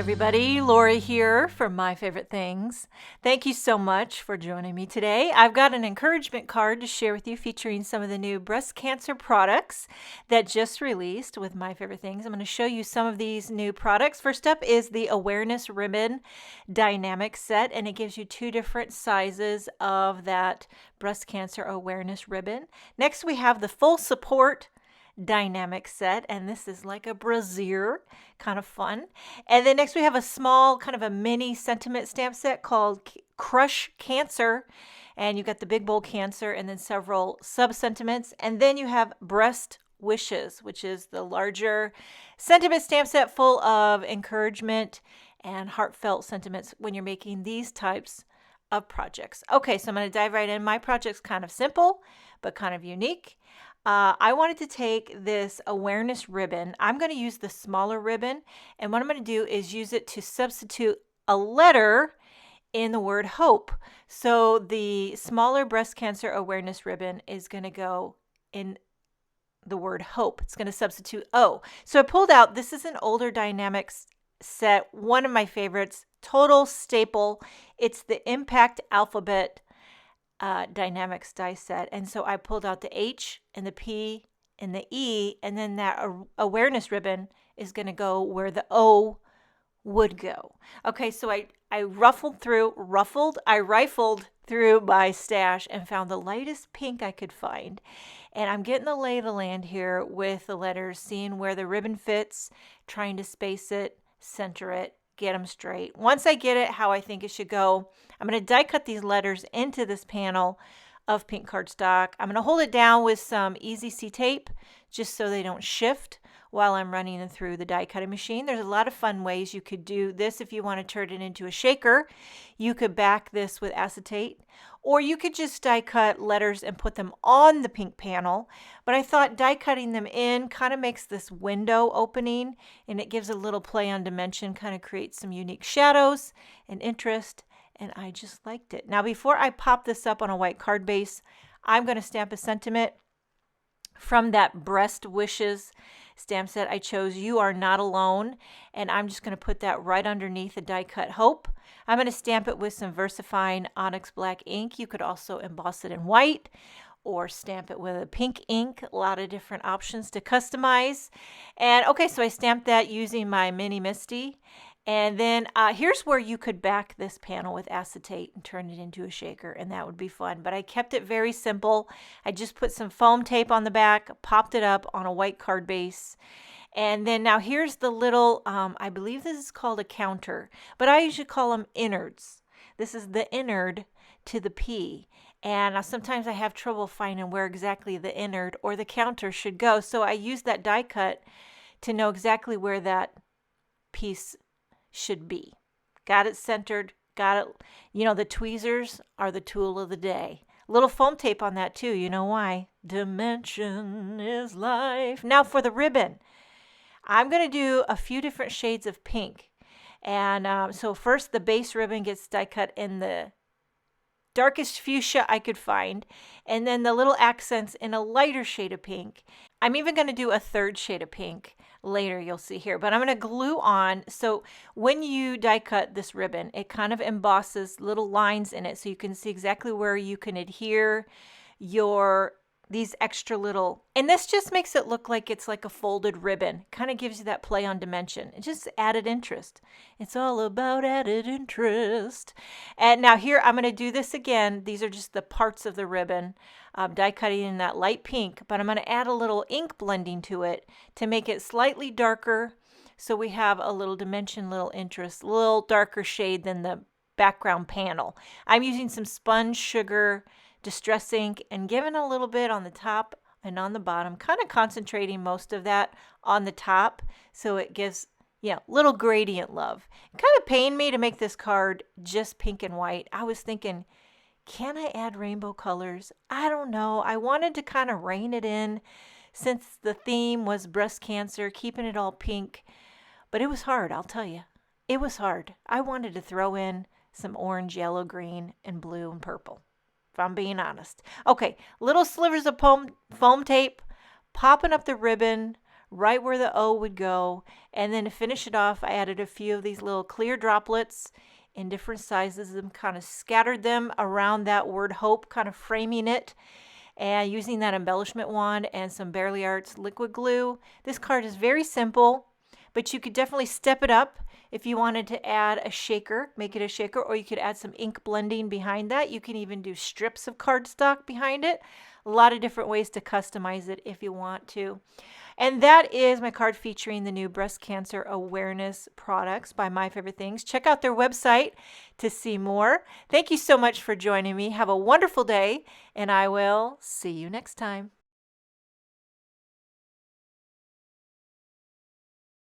everybody. Lori here from My Favorite Things. Thank you so much for joining me today. I've got an encouragement card to share with you featuring some of the new breast cancer products that just released with My Favorite Things. I'm going to show you some of these new products. First up is the Awareness Ribbon die-namics set, and it gives you two different sizes of that breast cancer awareness ribbon. Next, we have the Full Support die-namics set, and this is like a brassiere, kind of fun. And then next we have a small kind of a mini sentiment stamp set called Crush Cancer, and you got the big bold cancer and then several sub sentiments. And then you have Breast Wishes, which is the larger sentiment stamp set full of encouragement and heartfelt sentiments when you're making these types of projects. Okay, so I'm going to dive right in. My project's kind of simple but kind of unique. I wanted to take this awareness ribbon. I'm going to use the smaller ribbon, and what I'm going to do is use it to substitute a letter in the word hope. So the smaller breast cancer awareness ribbon is going to go in the word hope. It's going to substitute O. So I pulled out, this is an older die-namics set, one of my favorites, total staple. It's the Impact Alphabet die-namics die set, and so I pulled out the H and the P and the E, and then that awareness ribbon is going to go where the O would go. Okay, so I rifled through my stash and found the lightest pink I could find, and I'm getting the lay of the land here with the letters, seeing where the ribbon fits, trying to space it, center it, get them straight. Once I get it how I think it should go, I'm going to die cut these letters into this panel of pink cardstock. I'm going to hold it down with some Easy C tape just so they don't shift while I'm running them through the die cutting machine. There's a lot of fun ways you could do this. If you want to turn it into a shaker, you could back this with acetate, or you could just die cut letters and put them on the pink panel. But I thought die cutting them in kind of makes this window opening, and it gives a little play on dimension, kind of creates some unique shadows and interest, and I just liked it. Now before I pop this up on a white card base, I'm going to stamp a sentiment from that Breast Wishes stamp set. I chose You Are Not Alone, and I'm just going to put that right underneath the die cut hope. I'm going to stamp it with some VersaFine Onyx Black ink. You could also emboss it in white or stamp it with a pink ink. A lot of different options to customize. And okay, so I stamped that using my Mini Misty. And then here's where you could back this panel with acetate and turn it into a shaker, and that would be fun. But I kept it very simple. I just put some foam tape on the back, popped it up on a white card base. And then now here's the little, I believe this is called a counter, but I usually call them innards. This is the innard to the P. And sometimes I have trouble finding where exactly the innard or the counter should go. So I use that die cut to know exactly where that piece should be. Got it centered, got it. You know, the tweezers are the tool of the day. A little foam tape on that too. You know why? Dimension is life. Now for the ribbon. I'm going to do a few different shades of pink. And so first the base ribbon gets die cut in the darkest fuchsia I could find, and then the little accents in a lighter shade of pink. I'm even going to do a third shade of pink later, you'll see here, but I'm going to glue on. So when you die cut this ribbon, it kind of embosses little lines in it so you can see exactly where you can adhere these extra little, and this just makes it look like it's like a folded ribbon. Kind of gives you that play on dimension. It just added interest. It's all about added interest. And now here I'm going to do this again. These are just the parts of the ribbon, die cutting in that light pink, but I'm going to add a little ink blending to it to make it slightly darker. So we have a little dimension, little interest, a little darker shade than the background panel. I'm using some sponge sugar distress ink and giving a little bit on the top and on the bottom, kind of concentrating most of that on the top so it gives little gradient love. It kind of pained me to make this card just pink and white. I was thinking, can I add rainbow colors? I don't know. I wanted to kind of rein it in since the theme was breast cancer, keeping it all pink, but it was hard, I'll tell you. It was hard. I wanted to throw in some orange, yellow, green, and blue and purple, if I'm being honest. Okay, little slivers of foam tape, popping up the ribbon right where the O would go. And then to finish it off, I added a few of these little clear droplets in different sizes and kind of scattered them around that word hope, kind of framing it, and using that embellishment wand and some Bearly Arts liquid glue. This card is very simple, but you could definitely step it up if you wanted to add a shaker, make it a shaker, or you could add some ink blending behind that. You can even do strips of cardstock behind it. A lot of different ways to customize it if you want to. And that is my card featuring the new breast cancer awareness products by My Favorite Things. Check out their website to see more. Thank you so much for joining me. Have a wonderful day, and I will see you next time.